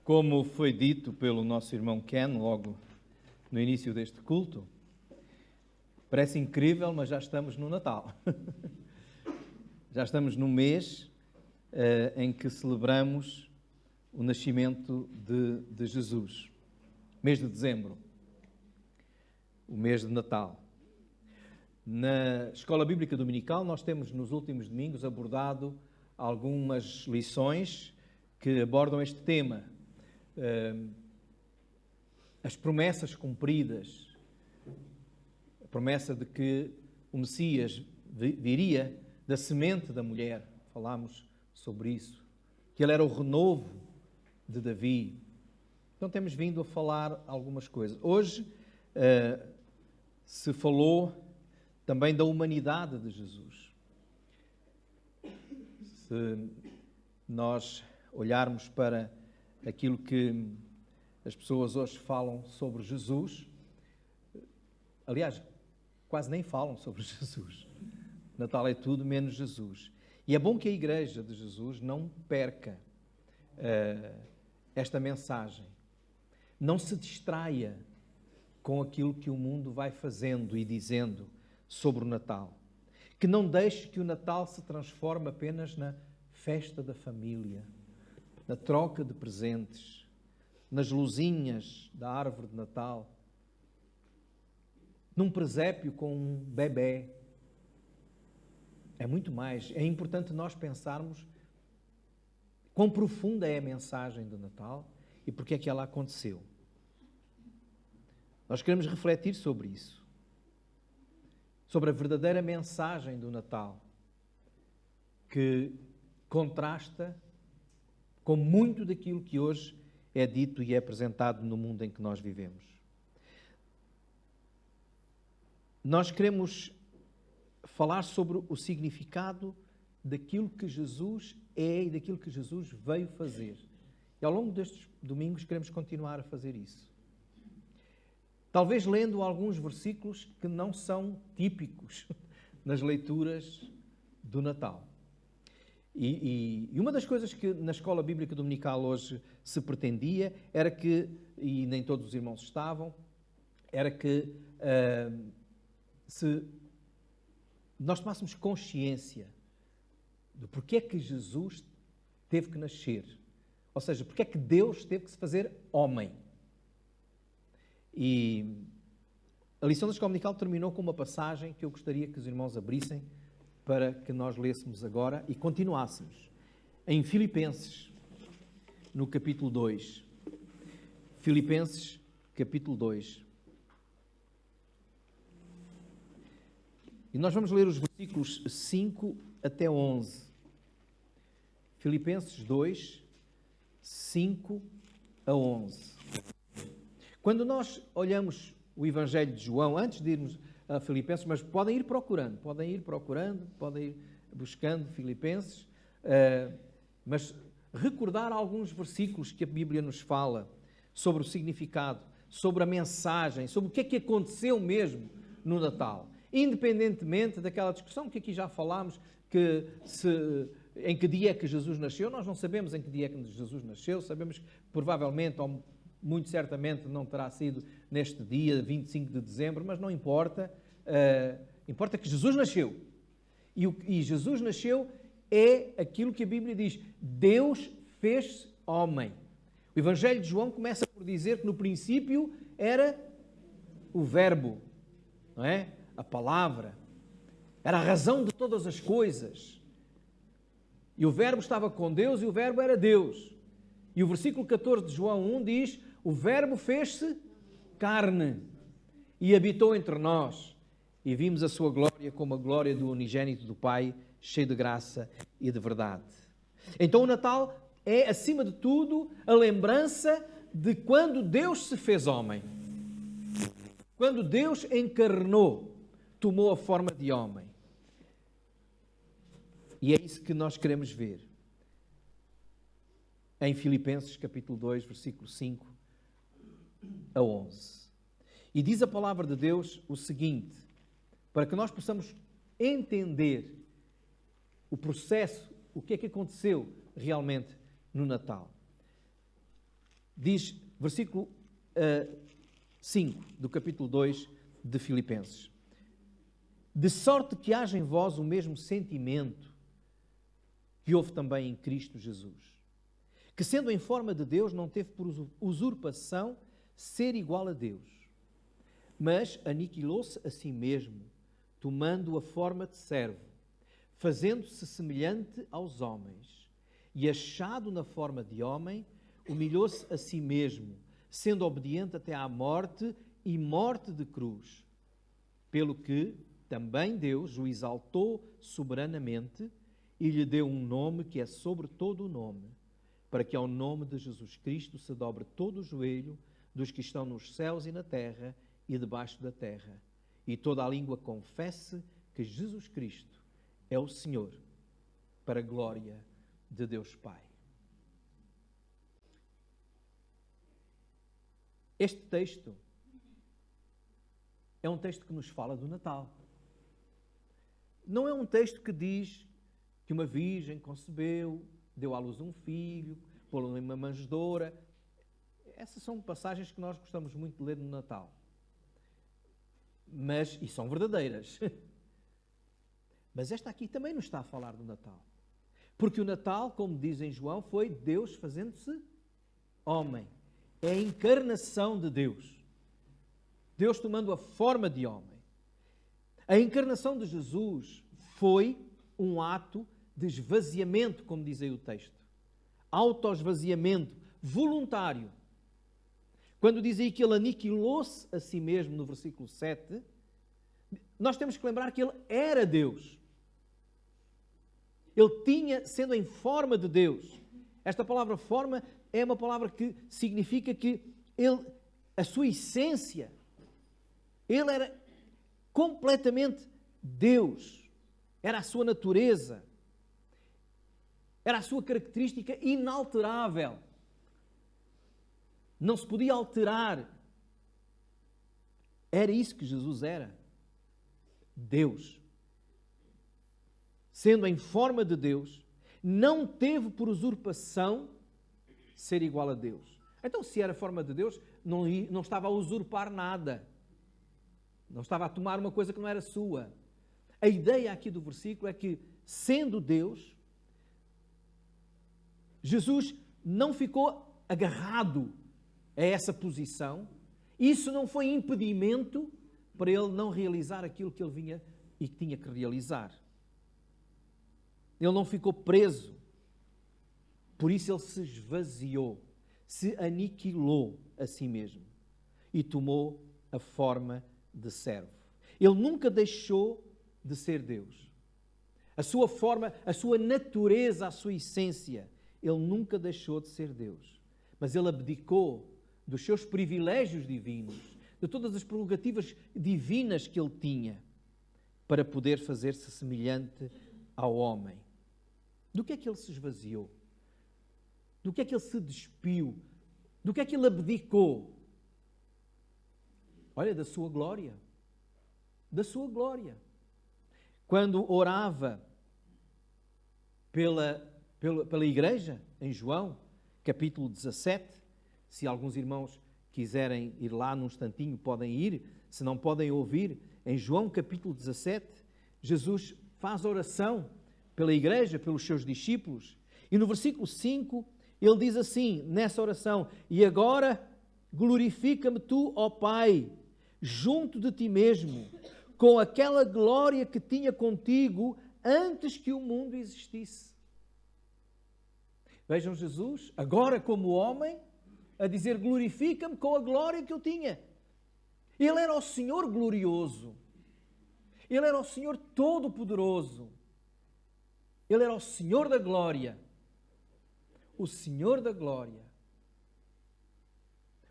Como foi dito pelo nosso irmão Ken logo no início deste culto, parece incrível, mas já estamos no Natal. Já estamos no mês em que celebramos o nascimento de Jesus. Mês de dezembro, o mês de Natal. Na Escola Bíblica Dominical, nós temos nos últimos domingos abordado algumas lições que abordam este tema. As promessas cumpridas, a promessa de que o Messias viria da semente da mulher, falámos sobre isso, que ele era o renovo de Davi. Então temos vindo a falar algumas coisas. Hoje se falou também da humanidade de Jesus. Se nós olharmos para aquilo que as pessoas hoje falam sobre Jesus, aliás, quase nem falam sobre Jesus. Natal é tudo menos Jesus. E é bom que a Igreja de Jesus não perca esta mensagem. Não se distraia com aquilo que o mundo vai fazendo e dizendo sobre o Natal. Que não deixe que o Natal se transforme apenas na festa da família, na troca de presentes, nas luzinhas da árvore de Natal, num presépio com um bebé. É muito mais. É importante nós pensarmos quão profunda é a mensagem do Natal e porque é que ela aconteceu. Nós queremos refletir sobre isso, sobre a verdadeira mensagem do Natal, que contrasta com muito daquilo que hoje é dito e é apresentado no mundo em que nós vivemos. Nós queremos falar sobre o significado daquilo que Jesus é e daquilo que Jesus veio fazer. E ao longo destes domingos queremos continuar a fazer isso. Talvez lendo alguns versículos que não são típicos nas leituras do Natal. E uma das coisas que na Escola Bíblica Dominical hoje se pretendia era que, e nem todos os irmãos estavam, era que se nós tomássemos consciência do porquê é que Jesus teve que nascer. Ou seja, porquê é que Deus teve que se fazer homem. E a lição da Escola Dominical terminou com uma passagem que eu gostaria que os irmãos abrissem para que nós lêssemos agora e continuássemos. Em Filipenses, no capítulo 2. Filipenses, capítulo 2. E nós vamos ler os versículos 5 até 11. Filipenses 2, 5 a 11. Quando nós olhamos o Evangelho de João, antes de irmos a Filipenses, mas podem ir procurando, podem ir buscando Filipenses, mas recordar alguns versículos que a Bíblia nos fala sobre o significado, sobre a mensagem, sobre o que é que aconteceu mesmo no Natal. Independentemente daquela discussão que aqui já falámos, em que dia é que Jesus nasceu, nós não sabemos em que dia é que Jesus nasceu, sabemos que provavelmente, ou muito certamente, não terá sido neste dia, 25 de dezembro, mas não importa. Importa que Jesus nasceu. E Jesus nasceu é aquilo que a Bíblia diz. Deus fez homem. O Evangelho de João começa por dizer que no princípio era o Verbo, não é? A palavra. Era a razão de todas as coisas. E o Verbo estava com Deus e o Verbo era Deus. E o versículo 14 de João 1 diz: o Verbo fez-se carne e habitou entre nós. E vimos a sua glória como a glória do unigênito do Pai, cheio de graça e de verdade. Então o Natal é, acima de tudo, a lembrança de quando Deus se fez homem. Quando Deus encarnou, tomou a forma de homem. E é isso que nós queremos ver. Em Filipenses capítulo 2, versículo 5 a 11. E diz a palavra de Deus o seguinte, para que nós possamos entender o processo, o que é que aconteceu realmente no Natal. Diz, versículo 5 do capítulo 2 de Filipenses: de sorte que haja em vós o mesmo sentimento que houve também em Cristo Jesus, que sendo em forma de Deus, não teve por usurpação ser igual a Deus, mas aniquilou-se a si mesmo, tomando a forma de servo, fazendo-se semelhante aos homens, e achado na forma de homem, humilhou-se a si mesmo, sendo obediente até à morte e morte de cruz, pelo que também Deus o exaltou soberanamente e lhe deu um nome que é sobre todo o nome, para que ao nome de Jesus Cristo se dobre todo o joelho dos que estão nos céus e na terra e debaixo da terra, e toda a língua confesse que Jesus Cristo é o Senhor, para a glória de Deus Pai. Este texto é um texto que nos fala do Natal. Não é um texto que diz que uma virgem concebeu, deu à luz um filho, pô-lo numa manjedoura. Essas são passagens que nós gostamos muito de ler no Natal. E são verdadeiras. Mas esta aqui também nos está a falar do Natal. Porque o Natal, como diz em João, foi Deus fazendo-se homem. É a encarnação de Deus. Deus tomando a forma de homem. A encarnação de Jesus foi um ato de esvaziamento, como diz aí o texto. Autoesvaziamento voluntário. Quando diz aí que ele aniquilou-se a si mesmo, no versículo 7, nós temos que lembrar que ele era Deus. Ele tinha, sendo em forma de Deus. Esta palavra forma é uma palavra que significa que ele, a sua essência, ele era completamente Deus. Era a sua natureza. Era a sua característica inalterável. Não se podia alterar. Era isso que Jesus era. Deus. Sendo em forma de Deus, não teve por usurpação ser igual a Deus. Então, se era forma de Deus, não estava a usurpar nada. Não estava a tomar uma coisa que não era sua. A ideia aqui do versículo é que, sendo Deus, Jesus não ficou agarrado a essa posição. Isso não foi impedimento para ele não realizar aquilo que ele vinha e que tinha que realizar. Ele não ficou preso. Por isso ele se esvaziou, se aniquilou a si mesmo e tomou a forma de servo. Ele nunca deixou de ser Deus. A sua forma, a sua natureza, a sua essência, ele nunca deixou de ser Deus. Mas ele abdicou dos seus privilégios divinos, de todas as prerrogativas divinas que ele tinha, para poder fazer-se semelhante ao homem. Do que é que ele se esvaziou? Do que é que ele se despiu? Do que é que ele abdicou? Olha, da sua glória. Da sua glória. Quando orava pela igreja, em João, capítulo 17, se alguns irmãos quiserem ir lá num instantinho, podem ir. Se não podem ouvir, em João, capítulo 17, Jesus faz oração pela igreja, pelos seus discípulos. E no versículo 5, ele diz assim, nessa oração: e agora glorifica-me tu, ó Pai, junto de ti mesmo, com aquela glória que tinha contigo antes que o mundo existisse. Vejam Jesus, agora como homem, a dizer: glorifica-me com a glória que eu tinha. Ele era o Senhor glorioso. Ele era o Senhor todo-poderoso. Ele era o Senhor da glória. O Senhor da glória.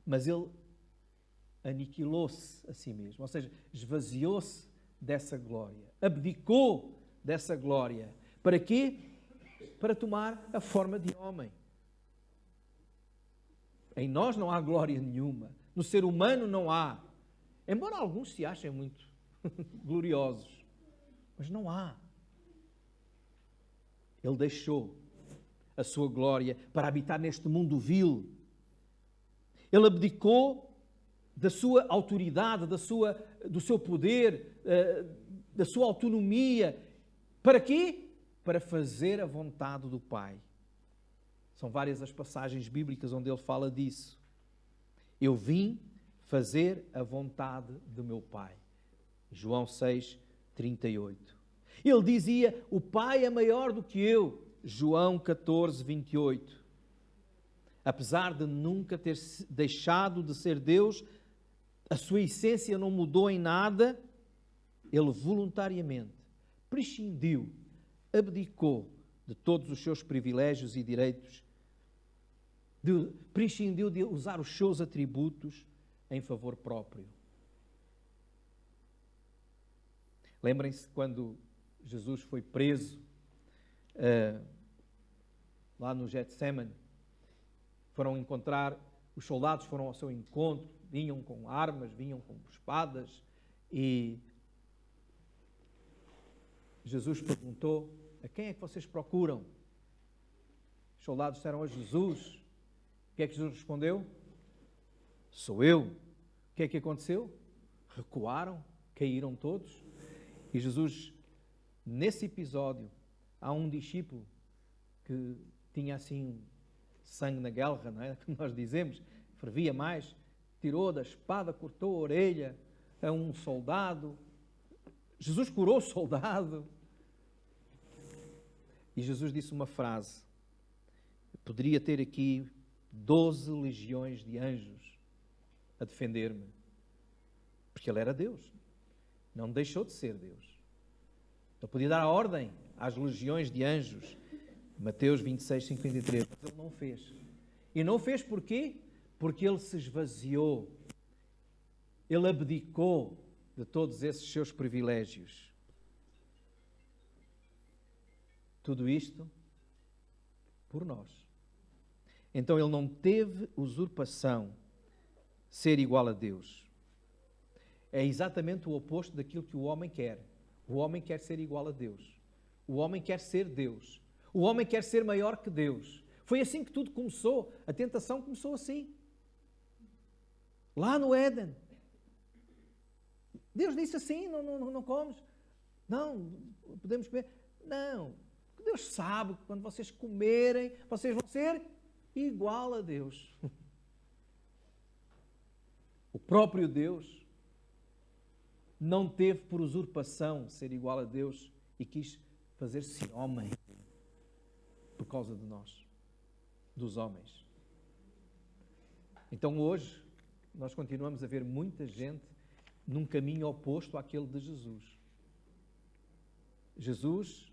Mas ele aniquilou-se a si mesmo, ou seja, esvaziou-se dessa glória, abdicou dessa glória. Para quê? Para tomar a forma de homem. Em nós não há glória nenhuma, no ser humano não há, embora alguns se achem muito gloriosos, mas não há. Ele deixou a sua glória para habitar neste mundo vil, Ele abdicou da sua autoridade, do seu poder, da sua autonomia. Para quê? Para fazer a vontade do Pai. São várias as passagens bíblicas onde ele fala disso. Eu vim fazer a vontade do meu Pai. João 6, 38. Ele dizia, o Pai é maior do que eu. João 14, 28. Apesar de nunca ter deixado de ser Deus, a sua essência não mudou em nada. Ele voluntariamente prescindiu, abdicou de todos os seus privilégios e direitos, prescindiu de usar os seus atributos em favor próprio. Lembrem-se quando Jesus foi preso lá no Getsemane, os soldados foram ao seu encontro, vinham com armas, vinham com espadas, e Jesus perguntou, a quem é que vocês procuram? Os soldados disseram a Jesus. O que é que Jesus respondeu? Sou eu. O que é que aconteceu? Recuaram, caíram todos. E Jesus, nesse episódio, há um discípulo que tinha assim sangue na guerra, não é? Como nós dizemos, fervia mais, tirou da espada, cortou a orelha a um soldado. Jesus curou o soldado. E Jesus disse uma frase, poderia ter aqui 12 legiões de anjos a defender-me, porque ele era Deus, não deixou de ser Deus. Ele podia dar a ordem às legiões de anjos, Mateus 26, 53, mas ele não fez. E não fez porquê? Porque ele se esvaziou, ele abdicou de todos esses seus privilégios. Tudo isto por nós. Então ele não teve usurpação, ser igual a Deus. É exatamente o oposto daquilo que o homem quer. O homem quer ser igual a Deus. O homem quer ser Deus. O homem quer ser maior que Deus. Foi assim que tudo começou. A tentação começou assim. Lá no Éden. Deus disse assim, não comes. Não, podemos comer. Não. Deus sabe que quando vocês comerem, vocês vão ser igual a Deus. O próprio Deus não teve por usurpação ser igual a Deus e quis fazer-se homem por causa de nós, dos homens. Então hoje nós continuamos a ver muita gente num caminho oposto àquele de Jesus. Jesus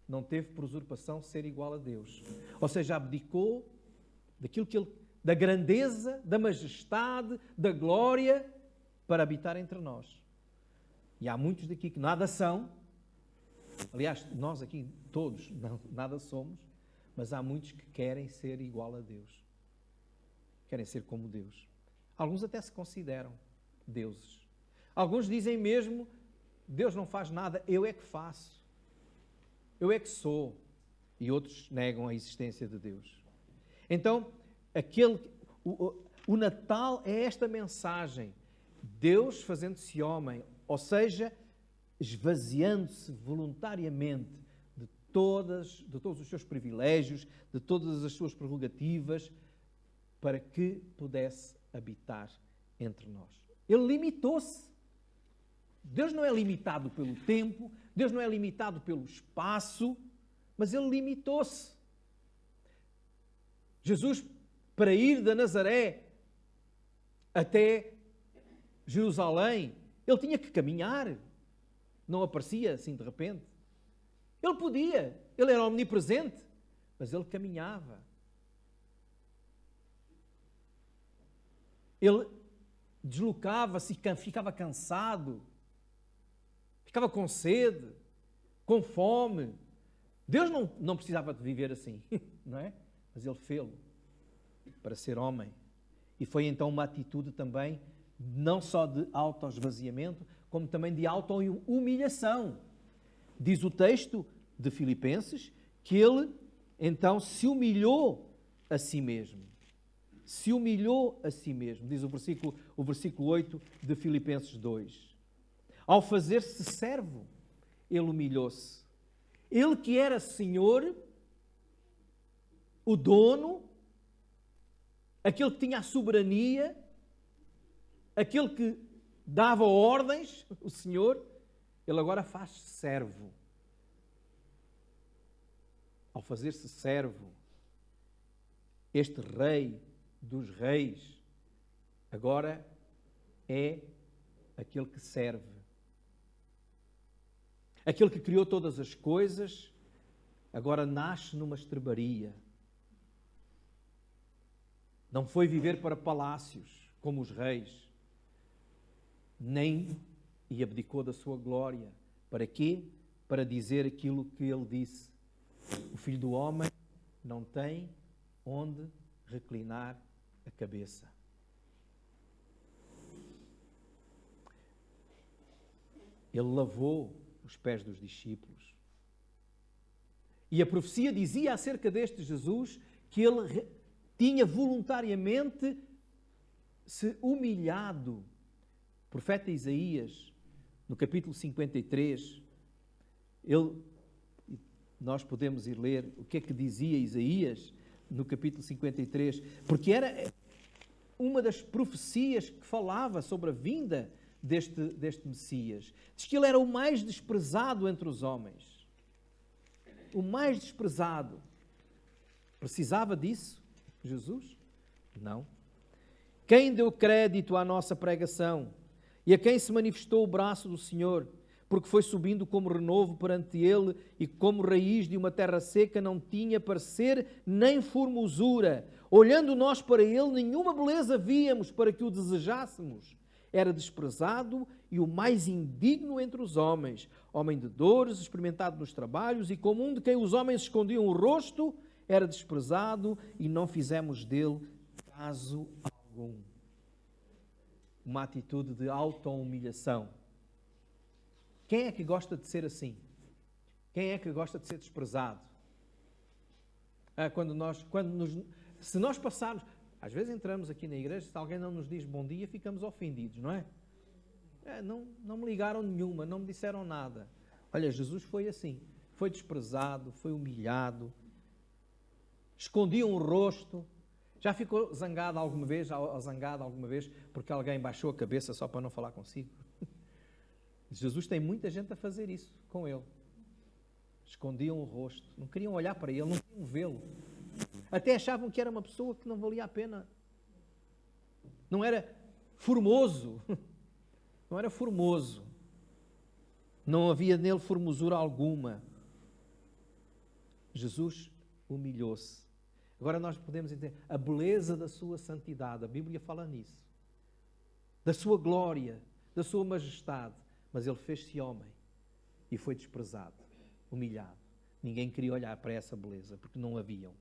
não teve por usurpação ser igual a Deus. Ou seja, abdicou daquilo da grandeza, da majestade, da glória para habitar entre nós. E há muitos daqui que nada são. Aliás, nós aqui todos nada somos, mas há muitos que querem ser igual a Deus. Querem ser como Deus. Alguns até se consideram deuses. Alguns dizem mesmo, Deus não faz nada, eu é que faço. Eu é que sou. E outros negam a existência de Deus. Então, o Natal é esta mensagem. Deus fazendo-se homem, ou seja, esvaziando-se voluntariamente de todos os seus privilégios, de todas as suas prerrogativas, para que pudesse habitar entre nós. Ele limitou-se. Deus não é limitado pelo tempo, Deus não é limitado pelo espaço, mas ele limitou-se. Jesus, para ir de Nazaré até Jerusalém, ele tinha que caminhar. Não aparecia assim de repente. Ele podia, ele era omnipresente, mas ele caminhava. Ele deslocava-se e ficava cansado, ficava com sede, com fome. Deus não precisava de viver assim, não é? Mas ele fê-lo para ser homem. E foi então uma atitude também, não só de autoesvaziamento, como também de auto-humilhação. Diz o texto de Filipenses que ele então se humilhou a si mesmo. se humilhou a si mesmo, diz o versículo 8 de Filipenses 2. Ao fazer-se servo, ele humilhou-se. Ele que era Senhor, o dono, aquele que tinha a soberania, aquele que dava ordens, o Senhor, ele agora faz-se servo. Ao fazer-se servo, este rei dos reis agora é aquele que serve. Aquele que criou todas as coisas, agora nasce numa estrebaria. Não foi viver para palácios, como os reis, nem e abdicou da sua glória. Para quê? Para dizer aquilo que ele disse. O Filho do Homem não tem onde reclinar a cabeça. Ele lavou os pés dos discípulos. E a profecia dizia acerca deste Jesus que ele tinha voluntariamente se humilhado. O profeta Isaías, no capítulo 53, nós podemos ir ler o que é que dizia Isaías no capítulo 53, porque era uma das profecias que falava sobre a vinda deste Messias. Diz que ele era o mais desprezado entre os homens. O mais desprezado. Precisava disso, Jesus? Não. Quem deu crédito à nossa pregação e a quem se manifestou o braço do Senhor, porque foi subindo como renovo perante ele e como raiz de uma terra seca não tinha parecer nem formosura. Olhando nós para ele, nenhuma beleza víamos para que o desejássemos. Era desprezado e o mais indigno entre os homens, homem de dores, experimentado nos trabalhos e comum de quem os homens escondiam o rosto, era desprezado e não fizemos dele caso algum. Uma atitude de auto-humilhação. Quem é que gosta de ser assim? Quem é que gosta de ser desprezado? Se nós passarmos... Às vezes entramos aqui na igreja, se alguém não nos diz bom dia, ficamos ofendidos, não é? Não me ligaram nenhuma, não me disseram nada. Olha, Jesus foi assim. Foi desprezado, foi humilhado. Escondiam o rosto. Já ficou zangado alguma vez porque alguém baixou a cabeça só para não falar consigo? Jesus tem muita gente a fazer isso com ele. Escondiam o rosto. Não queriam olhar para ele, não queriam vê-lo. Até achavam que era uma pessoa que não valia a pena. Não era formoso. Não era formoso. Não havia nele formosura alguma. Jesus humilhou-se. Agora nós podemos entender a beleza da sua santidade. A Bíblia fala nisso. Da sua glória, da sua majestade. Mas ele fez-se homem e foi desprezado, humilhado. Ninguém queria olhar para essa beleza, porque não haviam.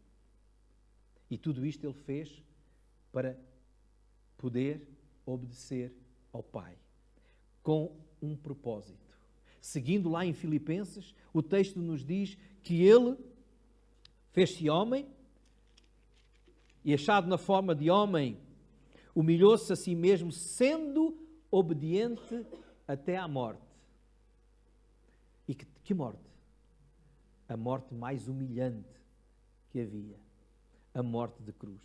E tudo isto ele fez para poder obedecer ao Pai, com um propósito. Seguindo lá em Filipenses, o texto nos diz que ele fez-se homem e, achado na forma de homem, humilhou-se a si mesmo, sendo obediente até à morte. E que morte? A morte mais humilhante que havia. A morte de cruz.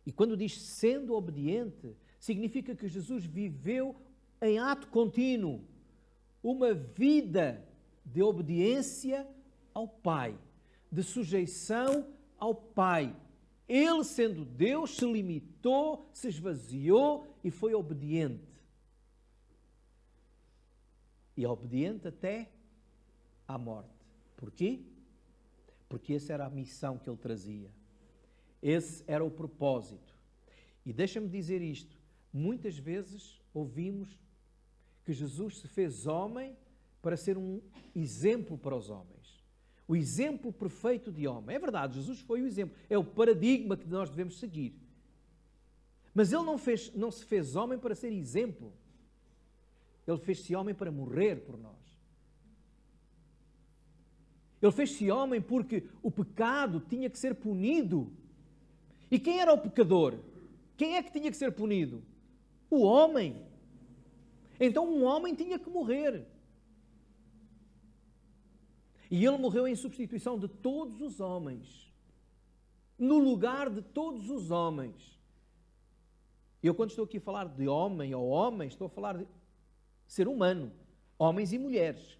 E quando diz sendo obediente, significa que Jesus viveu em ato contínuo uma vida de obediência ao Pai, de sujeição ao Pai. Ele, sendo Deus, se limitou, se esvaziou e foi obediente. E obediente até à morte. Porquê? Porque essa era a missão que ele trazia. Esse era o propósito. E deixa-me dizer isto. Muitas vezes ouvimos que Jesus se fez homem para ser um exemplo para os homens. O exemplo perfeito de homem. É verdade, Jesus foi o exemplo. É o paradigma que nós devemos seguir. Mas ele não se fez homem para ser exemplo. Ele fez-se homem para morrer por nós. Ele fez-se homem porque o pecado tinha que ser punido. E quem era o pecador? Quem é que tinha que ser punido? O homem. Então um homem tinha que morrer. E ele morreu em substituição de todos os homens. No lugar de todos os homens. Eu, quando estou aqui a falar de homem ou homens, estou a falar de ser humano. Homens e mulheres.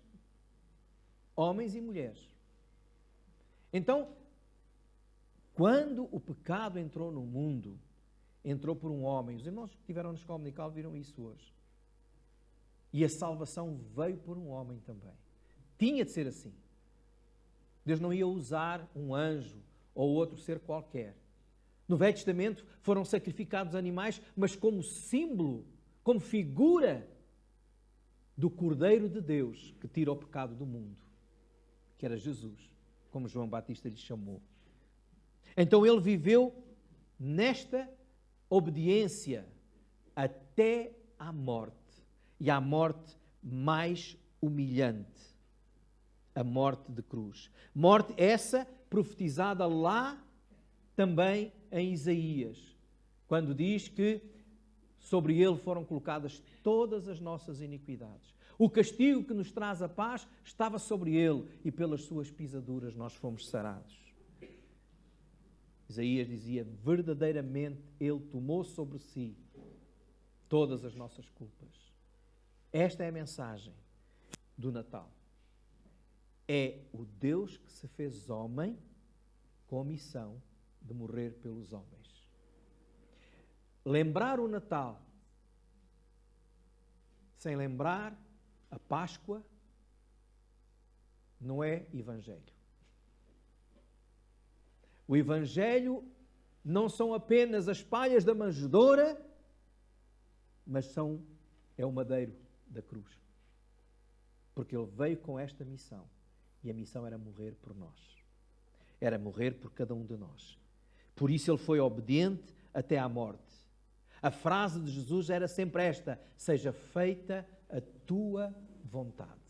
Homens e mulheres. Então, quando o pecado entrou no mundo, entrou por um homem. Os irmãos que estiveram na escola dominical viram isso hoje. E a salvação veio por um homem também. Tinha de ser assim. Deus não ia usar um anjo ou outro ser qualquer. No Velho Testamento foram sacrificados animais, mas como símbolo, como figura do Cordeiro de Deus que tira o pecado do mundo, que era Jesus, como João Batista lhe chamou. Então ele viveu nesta obediência até à morte. E à morte mais humilhante. A morte de cruz. Morte essa profetizada lá também em Isaías, quando diz que sobre ele foram colocadas todas as nossas iniquidades. O castigo que nos traz a paz estava sobre ele e pelas suas pisaduras nós fomos sarados. Isaías dizia, verdadeiramente ele tomou sobre si todas as nossas culpas. Esta é a mensagem do Natal. É o Deus que se fez homem com a missão de morrer pelos homens. Lembrar o Natal sem lembrar a Páscoa não é Evangelho. O Evangelho não são apenas as palhas da manjedoura, mas é o madeiro da cruz. Porque ele veio com esta missão. E a missão era morrer por nós. Era morrer por cada um de nós. Por isso ele foi obediente até à morte. A frase de Jesus era sempre esta: seja feita a tua vontade.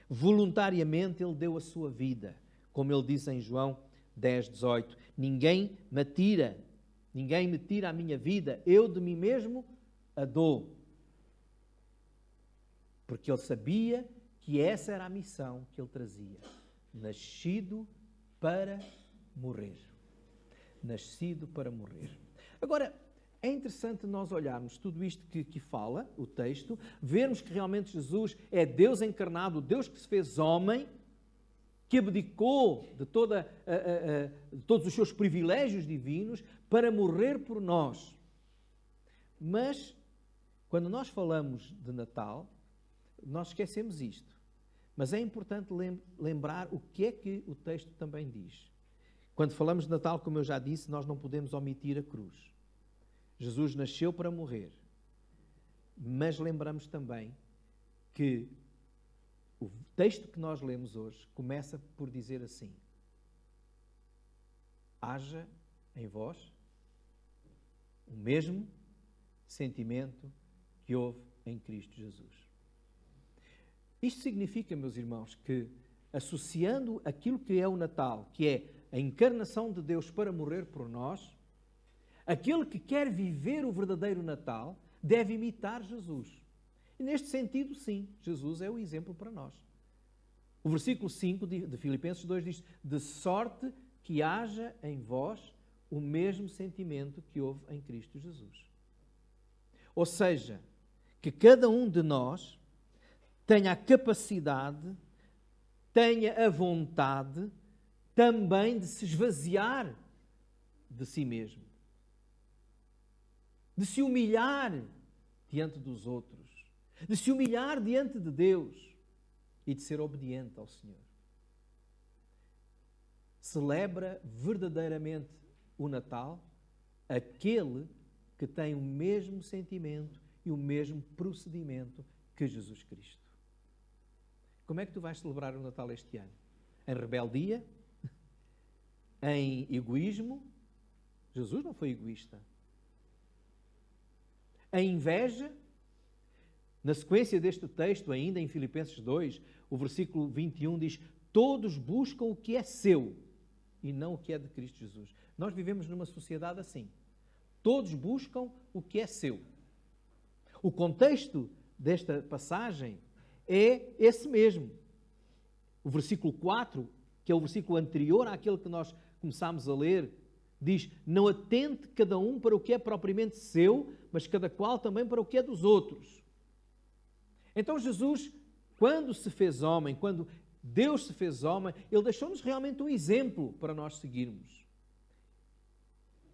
Voluntariamente ele deu a sua vida. Como ele diz em João 10:18. Ninguém me tira a minha vida. Eu de mim mesmo a dou. Porque ele sabia que essa era a missão que ele trazia. Nascido para morrer. Nascido para morrer. Agora, é interessante nós olharmos tudo isto que fala, o texto, vermos que realmente Jesus é Deus encarnado, o Deus que se fez homem, que abdicou de todos os seus privilégios divinos para morrer por nós. Mas, quando nós falamos de Natal, nós esquecemos isto. Mas é importante lembrar o que é que o texto também diz. Quando falamos de Natal, como eu já disse, nós não podemos omitir a cruz. Jesus nasceu para morrer. Mas lembramos também que o texto que nós lemos hoje começa por dizer assim: haja em vós o mesmo sentimento que houve em Cristo Jesus. Isto significa, meus irmãos, que associando aquilo que é o Natal, que é a encarnação de Deus para morrer por nós, aquele que quer viver o verdadeiro Natal deve imitar Jesus. E neste sentido, sim, Jesus é o exemplo para nós. O versículo 5 de Filipenses 2 diz: de sorte que haja em vós o mesmo sentimento que houve em Cristo Jesus. Ou seja, que cada um de nós tenha a capacidade, tenha a vontade também de se esvaziar de si mesmo. De se humilhar diante dos outros. De se humilhar diante de Deus e de ser obediente ao Senhor. Celebra verdadeiramente o Natal aquele que tem o mesmo sentimento e o mesmo procedimento que Jesus Cristo. Como é que tu vais celebrar o Natal este ano? Em rebeldia? Em egoísmo? Jesus não foi egoísta. Em inveja? Na sequência deste texto, ainda em Filipenses 2, o versículo 21 diz: todos buscam o que é seu e não o que é de Cristo Jesus. Nós vivemos numa sociedade assim. Todos buscam o que é seu. O contexto desta passagem é esse mesmo. O versículo 4, que é o versículo anterior àquele que nós começámos a ler, diz: não atente cada um para o que é propriamente seu, mas cada qual também para o que é dos outros. Então Jesus, quando se fez homem, quando Deus se fez homem, Ele deixou-nos realmente um exemplo para nós seguirmos.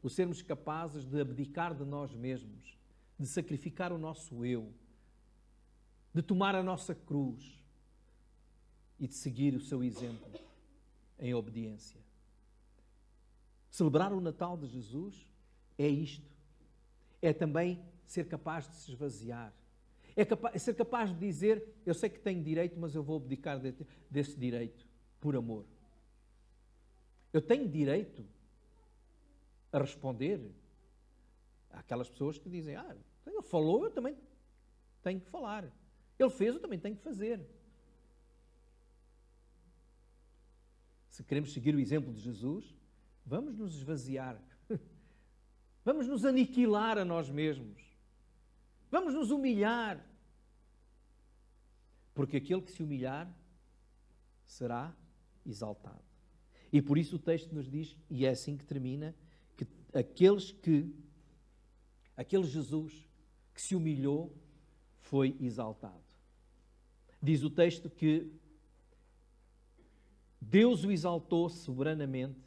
O sermos capazes de abdicar de nós mesmos, de sacrificar o nosso eu, de tomar a nossa cruz e de seguir o seu exemplo em obediência. Celebrar o Natal de Jesus é isto. É também ser capaz de se esvaziar. É ser capaz de dizer: eu sei que tenho direito, mas eu vou abdicar desse direito por amor. Eu tenho direito a responder àquelas pessoas que dizem: ele falou, eu também tenho que falar. Ele fez, eu também tenho que fazer. Se queremos seguir o exemplo de Jesus, vamos nos esvaziar. Vamos nos aniquilar a nós mesmos. Vamos nos humilhar. Porque aquele que se humilhar será exaltado. E por isso o texto nos diz, e é assim que termina, que aquele Jesus que se humilhou foi exaltado. Diz o texto que Deus o exaltou soberanamente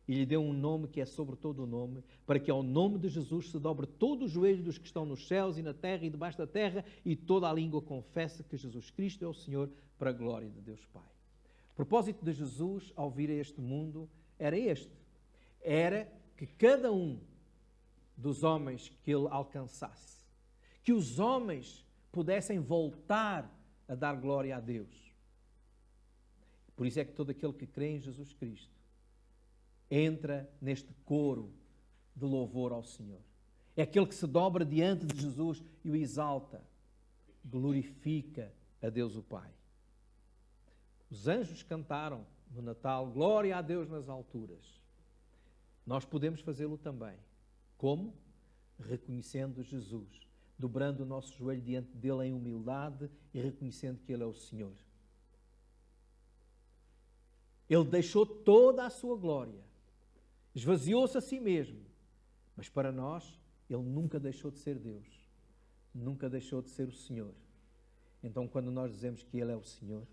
e lhe deu um nome que é sobre todo o nome, para que ao nome de Jesus se dobre todo o joelho dos que estão nos céus e na terra e debaixo da terra, e toda a língua confesse que Jesus Cristo é o Senhor, para a glória de Deus Pai. O propósito de Jesus ao vir a este mundo era este. Era que cada um dos homens que ele alcançasse, que os homens pudessem voltar a dar glória a Deus. Por isso é que todo aquele que crê em Jesus Cristo entra neste coro de louvor ao Senhor. É aquele que se dobra diante de Jesus e o exalta, glorifica a Deus o Pai. Os anjos cantaram no Natal: glória a Deus nas alturas. Nós podemos fazê-lo também. Como? Reconhecendo Jesus, dobrando o nosso joelho diante dele em humildade e reconhecendo que Ele é o Senhor. Ele deixou toda a sua glória, esvaziou-se a si mesmo, mas para nós Ele nunca deixou de ser Deus, nunca deixou de ser o Senhor. Então, quando nós dizemos que Ele é o Senhor,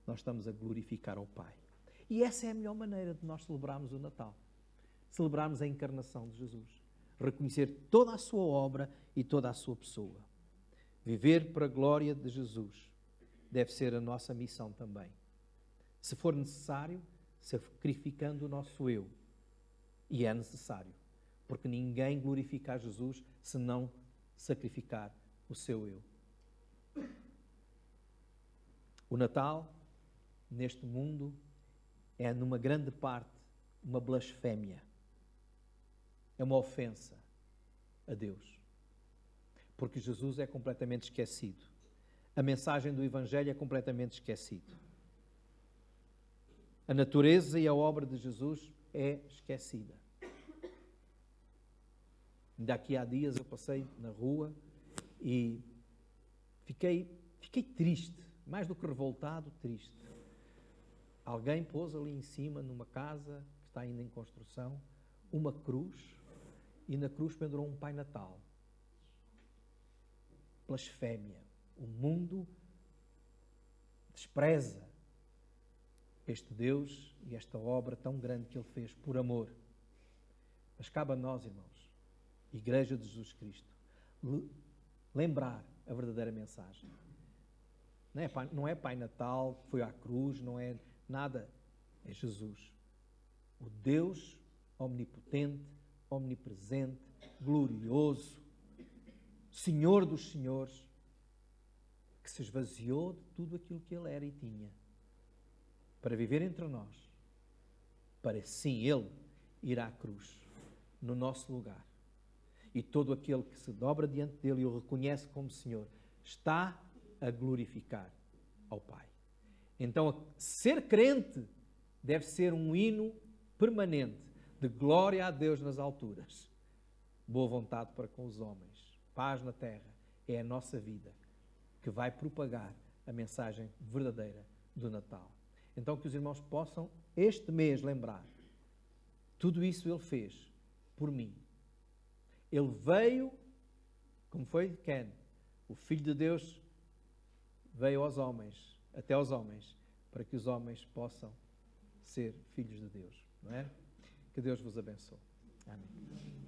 nós estamos a glorificar ao Pai. E essa é a melhor maneira de nós celebrarmos o Natal. Celebrarmos a encarnação de Jesus. Reconhecer toda a sua obra e toda a sua pessoa. Viver para a glória de Jesus deve ser a nossa missão também. Se for necessário, sacrificando o nosso eu. E é necessário, porque ninguém glorifica a Jesus se não sacrificar o seu eu. O Natal, neste mundo, é numa grande parte uma blasfémia. É uma ofensa a Deus. Porque Jesus é completamente esquecido. A mensagem do Evangelho é completamente esquecida. A natureza e a obra de Jesus é esquecida. Ainda aqui há dias eu passei na rua e fiquei triste, mais do que revoltado, triste. Alguém pôs ali em cima, numa casa que está ainda em construção, uma cruz, e na cruz pendurou um Pai Natal. Blasfémia. O mundo despreza este Deus e esta obra tão grande que Ele fez por amor. Mas cabe a nós, irmãos, Igreja de Jesus Cristo, lembrar a verdadeira mensagem. Não é Pai Natal que foi à cruz, não é nada. É Jesus. O Deus omnipotente, omnipresente, glorioso, Senhor dos Senhores, que se esvaziou de tudo aquilo que Ele era e tinha, para viver entre nós, para sim Ele ir à cruz, no nosso lugar. E todo aquele que se dobra diante dEle e o reconhece como Senhor, está a glorificar ao Pai. Então, ser crente deve ser um hino permanente de de glória a Deus nas alturas, boa vontade para com os homens, paz na terra, é a nossa vida que vai propagar a mensagem verdadeira do Natal. Então que os irmãos possam este mês lembrar, tudo isso Ele fez por mim. Ele veio, como foi Ken, o Filho de Deus veio aos homens, até aos homens, para que os homens possam ser filhos de Deus, não é? Que Deus vos abençoe. Amém.